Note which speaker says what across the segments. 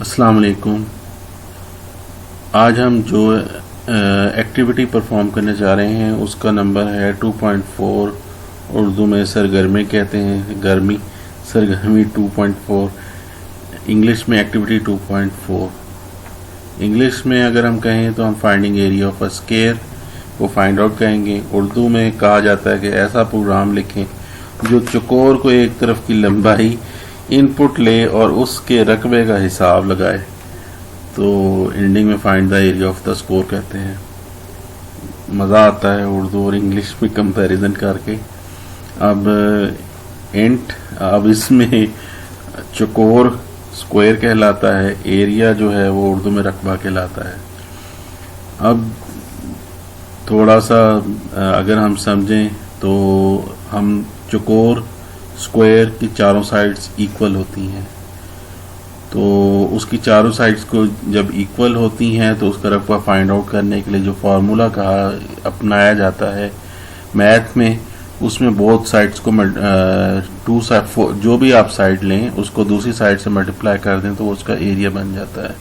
Speaker 1: السلام علیکم. آج ہم جو ایکٹیویٹی پرفارم کرنے جا رہے ہیں اس کا نمبر ہے 2.4. اردو میں سرگرمی کہتے ہیں, گرمی سرگرمی 2.4. انگلش میں ایکٹیویٹی 2.4. انگلش میں اگر ہم کہیں تو ہم finding area of a square کو فائنڈ آؤٹ کہیں گے. اردو میں کہا جاتا ہے کہ ایسا پروگرام لکھیں جو چکور کو ایک طرف کی لمبائی ان پٹ لے اور اس کے رقبے کا حساب لگائے. تو اینڈنگ میں find the area of the score کہتے ہیں. مزہ آتا ہے اردو اور انگلش میں کمپیریزن کر کے. اب اس میں چکور اسکوائر کہلاتا ہے, ایریا جو ہے وہ اردو میں رقبہ کہلاتا ہے. اب تھوڑا سا اگر ہم سمجھیں تو ہم چکور اسکوائر کی چاروں سائڈز ایکول ہوتی ہیں, تو اس کی چاروں سائڈز کو جب ایکول ہوتی ہیں تو اس کا رقبہ فائنڈ آؤٹ کرنے کے لیے جو فارمولا اپنایا جاتا ہے میتھ میں, اس میں بہت سائڈز کو جو بھی آپ سائڈ لیں اس کو دوسری سائڈ سے ملٹیپلائی کر دیں تو اس کا ایریا بن جاتا ہے.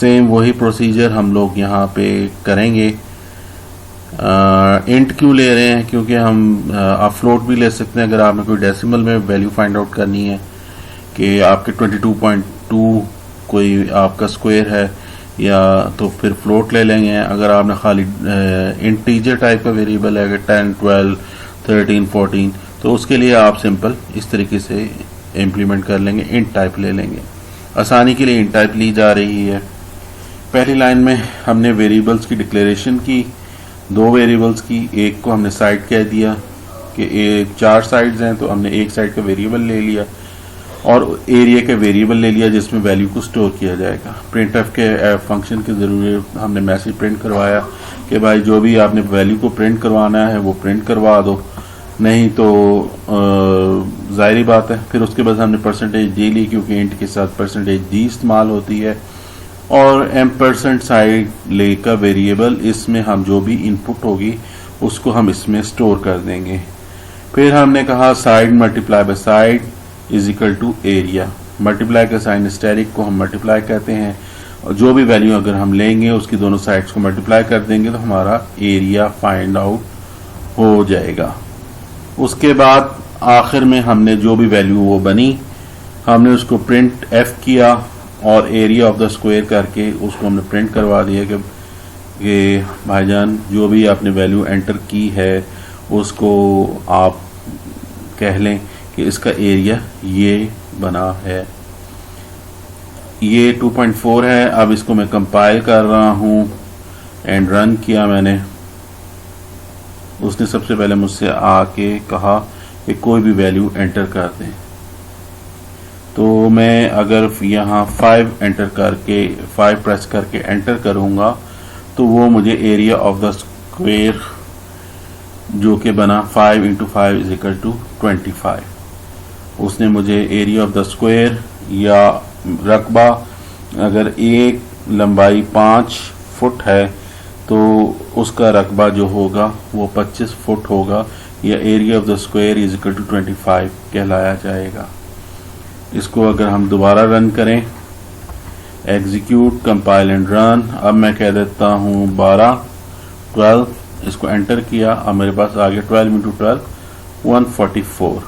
Speaker 1: سیم وہی پروسیجر ہم لوگ یہاں پہ کریں گے. انٹ کیوں لے رہے ہیں؟ کیونکہ آپ فلوٹ بھی لے سکتے ہیں اگر آپ نے کوئی ڈیسیمل میں ویلیو فائنڈ آؤٹ کرنی ہے کہ آپ کے 22.2 کوئی آپ کا اسکوائر ہے, یا تو پھر فلوٹ لے لیں گے. اگر آپ نے خالی انٹیجر ٹائپ کا ویریبل ہے کہ 10 12 13 14 تو اس کے لیے آپ سمپل اس طریقے سے امپلیمنٹ کر لیں گے, انٹ ٹائپ لے لیں گے. آسانی کے لیے انٹ ٹائپ لی جا رہی ہے. پہلی لائن میں ہم نے ویریبلس کی ڈکلیریشن کی, 2 ویریبلس کی. ایک کو ہم نے سائڈ کہہ دیا کہ 4 سائڈز ہیں تو ہم نے ایک سائڈ کا ویریبل لے لیا اور ایریا کا ویریبل لے لیا جس میں ویلیو کو سٹور کیا جائے گا. پرنٹ ایف کے فنکشن کے ذریعے ہم نے میسج پرنٹ کروایا کہ بھائی جو بھی آپ نے ویلیو کو پرنٹ کروانا ہے وہ پرنٹ کروا دو, نہیں تو ظاہری بات ہے. پھر اس کے بعد ہم نے %d لی کیونکہ انٹ کے ساتھ %d استعمال ہوتی ہے, اور ایمپرسنٹ سائڈ لے کا ویریبل, اس میں ہم جو بھی ان پٹ ہوگی اس کو ہم اس میں سٹور کر دیں گے. پھر ہم نے کہا side multiply by side is equal to area. Multiply کا سائن اسٹیرک کو ہم ملٹیپلائی کہتے ہیں, اور جو بھی ویلیو اگر ہم لیں گے اس کی دونوں سائڈس کو ملٹیپلائی کر دیں گے تو ہمارا ایریا فائنڈ آؤٹ ہو جائے گا. اس کے بعد آخر میں ہم نے جو بھی ویلیو وہ بنی ہم نے اس کو پرنٹ ایف کیا اور ایریا آف دا اسکوائر کر کے اس کو ہم نے پرنٹ کروا دیا کہ بھائی جان جو بھی آپ نے ویلیو انٹر کی ہے اس کو آپ کہہ لیں کہ اس کا ایریا یہ بنا ہے. یہ 2.4 ہے. اب اس کو میں کمپائل کر رہا ہوں اینڈ رن کیا میں نے. اس نے سب سے پہلے مجھ سے آ کے کہا کہ کوئی بھی ویلیو انٹر کر دیں, تو میں اگر یہاں 5 انٹر کر کے 5 پریس کر کے انٹر کروں گا تو وہ مجھے ایریا آف دا اسکوائر جو کہ بنا 5 × 5 = 25. اس نے مجھے ایریا آف دا اسکوائر یا رقبہ, اگر ایک لمبائی 5 فٹ ہے تو اس کا رقبہ جو ہوگا وہ 25 فٹ ہوگا, یا ایریا آف دا اسکوائر = 25 کہلایا جائے گا. اس کو اگر ہم دوبارہ رن کریں, ایگزیکیوٹ کمپائل اینڈ رن. اب میں کہہ دیتا ہوں 12 12. اس کو انٹر کیا, اب میرے پاس آگے 12 × 12 144.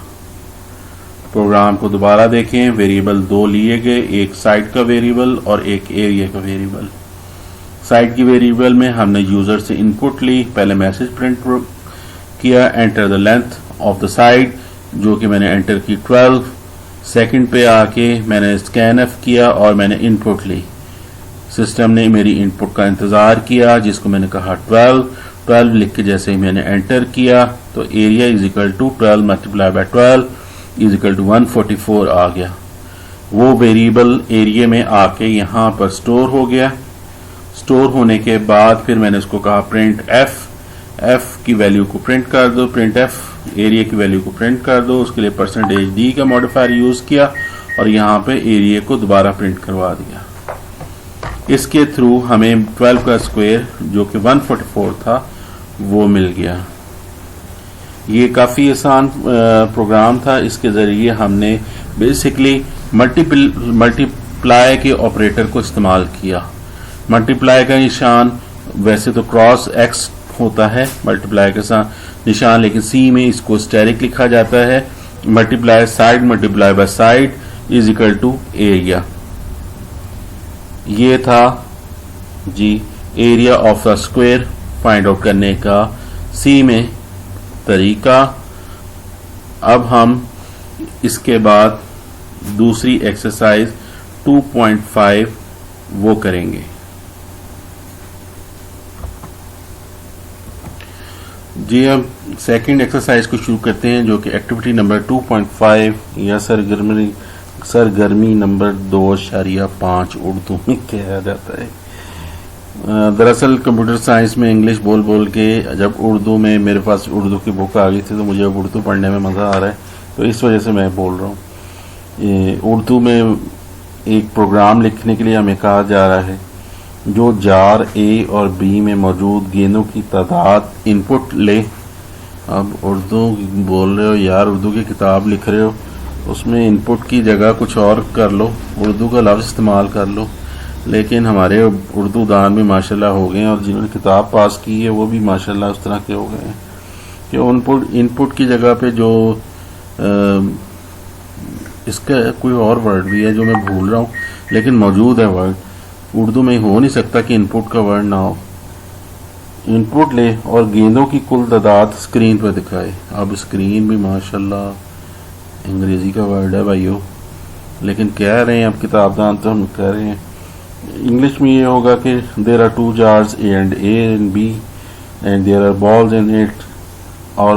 Speaker 1: پروگرام کو دوبارہ دیکھیں. ویریبل 2 لیے گئے, ایک سائڈ کا ویریبل اور ایک ایریا کا ویریبل. سائڈ کی ویریبل میں ہم نے یوزر سے ان پٹ لی, پہلے میسج پرنٹ کیا enter the length of the side جو کہ میں نے انٹر کی 12. سیکنڈ پہ آ کے میں نے اسکین ایف کیا اور میں نے ان پٹ لی. سسٹم نے میری ان پٹ کا انتظار کیا جس کو میں نے کہا 12 لکھ کے جیسے ہی میں نے انٹر کیا تو ایریا = 12 ملٹیپلائی بائی 12 = 144 آ گیا. وہ ویریبل ایریا میں آ کے یہاں پر سٹور ہو گیا. سٹور ہونے کے بعد پھر میں نے اس کو کہا پرنٹ ایف کی ویلیو کو پرنٹ کر دو, پرنٹ ایف ایریا کی ویلیو کو پرنٹ کر دو. اس کے لیے %d کا ماڈیفائر یوز کیا اور یہاں پہ ایریا کو دوبارہ پرنٹ کروا دیا. اس کے تھرو ہمیں 12 کا اسکوائر جو کہ 144 تھا وہ مل گیا. یہ کافی آسان پروگرام تھا. اس کے ذریعے ہم نے بیسکلی ملٹی ملٹیپلائی کے آپریٹر کو استعمال کیا. ملٹیپلائی کا نشان ویسے تو کراس ایکس ہوتا ہے ملٹیپلائی کے ساتھ نشان, لیکن سی میں اس کو اسٹیرک لکھا جاتا ہے. Multiply side multiply by side is equal to area. یہ تھا جی area of the square find out کرنے کا سی میں طریقہ. اب ہم اس کے بعد دوسری ایکسرسائز 2.5 وہ کریں گے. جی اب سیکنڈ ایکسرسائز کو شروع کرتے ہیں جو کہ ایکٹیویٹی نمبر 2.5 یا سرگرمی نمبر 2.5 اردو میں کہا جاتا ہے. دراصل کمپیوٹر سائنس میں انگلش بول کے جب اردو میں میرے پاس اردو کی بک آ گئی تھی تو مجھے اب اردو پڑھنے میں مزہ آ رہا ہے, تو اس وجہ سے میں بول رہا ہوں. اردو میں ایک پروگرام لکھنے کے لیے ہمیں کہا جا رہا ہے جو جار اے اور بی میں موجود گیندوں کی تعداد ان پٹ لے. اب اردو بول رہے ہو یار, اردو کی کتاب لکھ رہے ہو, اس میں ان پٹ کی جگہ کچھ اور کر لو, اردو کا لفظ استعمال کر لو. لیکن ہمارے اردو دان بھی ماشاءاللہ ہو گئے ہیں اور جنہوں نے کتاب پاس کی ہے وہ بھی ماشاءاللہ اس طرح کے ہو گئے ہیں کہ ان پٹ کی جگہ پہ جو اس کا کوئی اور ورڈ بھی ہے جو میں بھول رہا ہوں لیکن موجود ہے ورڈ. اردو میں ہو نہیں سکتا کہ ان پٹ کا ورڈ نہ ہو. ان پٹ لے اور گیندوں کی کل تعداد اسکرین پہ دکھائے. اب اسکرین بھی ماشاءاللہ انگریزی کا ورڈ ہے بھائیو, لیکن کہہ رہے ہیں اب کتاب دان تو ہم کہہ رہے ہیں انگلش میں یہ ہوگا کہ there are 2 jars A and B and there are balls in it, or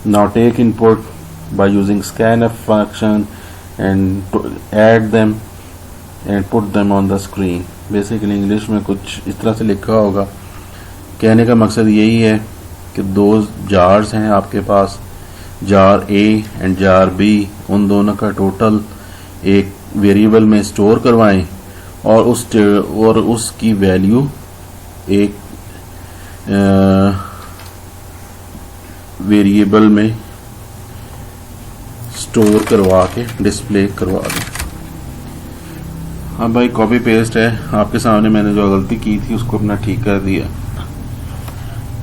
Speaker 1: now take input by using scanf function and add them and put them on the screen. Basically English میں کچھ اس طرح سے لکھا ہوگا. کہنے کا مقصد یہی ہے کہ 2 جارز ہیں آپ کے پاس, جار A اینڈ جار B, ان دونوں کا ٹوٹل ایک ویریبل میں اسٹور کروائیں اور اس کی ویلیو ایک ویریبل میں اسٹور کروا کے ڈسپلے کروا دیں. اب بھائی کاپی پیسٹ ہے آپ کے سامنے, میں نے جو غلطی کی تھی اس کو اپنا ٹھیک کر دیا.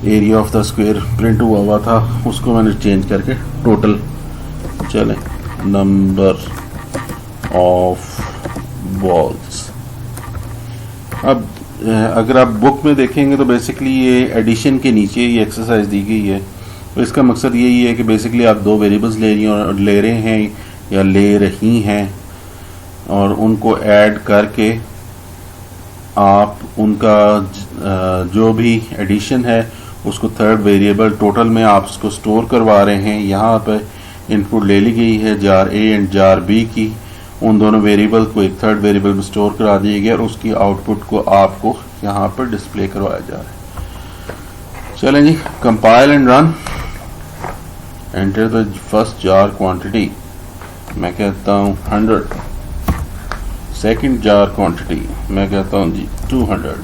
Speaker 1: Area of the square print ہوا تھا, اس کو میں نے چینج کر کے ٹوٹل چلیں نمبر آف بالز. اب اگر آپ بک میں دیکھیں گے تو بیسکلی یہ ایڈیشن کے نیچے یہ ایکسرسائز دی گئی ہے. تو اس کا مقصد یہی ہے کہ بیسکلی آپ 2 ویریبلز لے رہے ہیں یا لے رہی ہیں اور ان کو ایڈ کر کے آپ ان کا جو بھی ایڈیشن ہے اس کو تھرڈ ویریبل ٹوٹل میں آپ اس کو سٹور کروا رہے ہیں. یہاں پہ ان پٹ لے لی گئی ہے جار اے اینڈ جار بی کی, ان دونوں ویریبل کو ایک تھرڈ ویریبل میں سٹور کرا دیا گیا اور اس کی آؤٹ پٹ کو آپ کو یہاں پر ڈسپلے کروایا جا رہا ہے. چلیں جی, compile and run. Enter the first jar quantity, میں کہتا ہوں 100. سیکنڈ جار کوانٹٹی میں کہتا ہوں جی 200.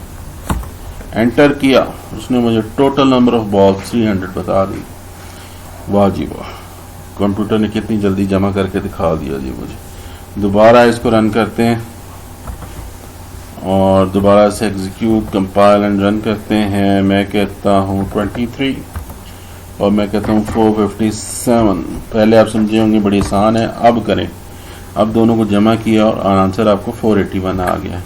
Speaker 1: انٹر کیا, اس نے مجھے ٹوٹل نمبر آف بال 300 بتا دی. واہ جی واہ, کمپیوٹر نے کتنی جلدی جمع کر کے دکھا دیا جی مجھے. دوبارہ اس کو رن کرتے ہیں اور دوبارہ سے ایگزیکیوٹ کمپائل اینڈ رن کرتے ہیں. میں کہتا ہوں 23 اور میں کہتا ہوں 457. پہلے آپ سمجھے ہوں گے بڑی آسان ہے, اب کریں. اب دونوں کو جمع کیا اور آنسر آپ کو 481 آ گیا.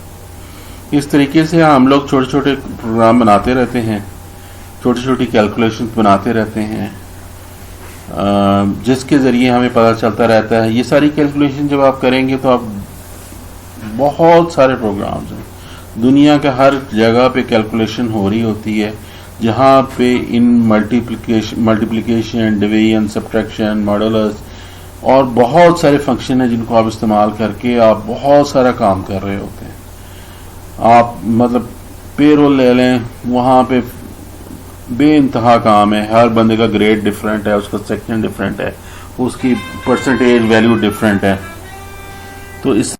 Speaker 1: اس طریقے سے ہم لوگ چھوٹے چھوٹے پروگرام بناتے رہتے ہیں, چھوٹی چھوٹی کیلکولیشن بناتے رہتے ہیں جس کے ذریعے ہمیں پتہ چلتا رہتا ہے. یہ ساری کیلکولیشن جب آپ کریں گے تو آپ بہت سارے پروگرامز ہیں دنیا کے ہر جگہ پہ کیلکولیشن ہو رہی ہوتی ہے, جہاں پہ ان ملٹیپلیکیشن, ڈویژن, سبٹریکشن, ماڈولس اور بہت سارے فنکشن ہیں جن کو آپ استعمال کر کے آپ بہت سارا کام کر رہے ہوتے ہیں. آپ مطلب پے رول لے لیں, وہاں پہ بے انتہا کام ہے. ہر بندے کا گریڈ ڈفرینٹ ہے, اس کا سیکشن ڈفرینٹ ہے, اس کی پرسنٹیج ویلیو ڈفرینٹ ہے. تو اس